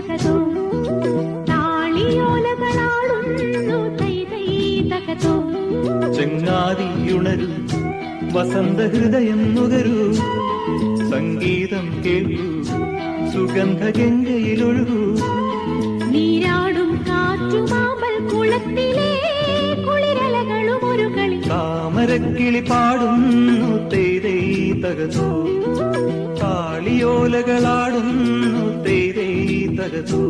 തകതോ താളിയോലകളാടുന്നു തൈ തൈ തകതോ. ചെങ്ങാതിയുണരൂ വസന്തഹൃദയം നുകരൂ സംഗീതം കേൾക്കൂ സുഗന്ധഗംഗയിലൊഴുകൂ. നീരാടും കാറ്റുമാമ്പൽ കുളത്തിലെ കുളിരലകളും ഒരു കളി. താമരക്കിളി പാടുന്നു തേരേ തകതോ താളിയോലകളാടുന്നു തേരേ തകതോ.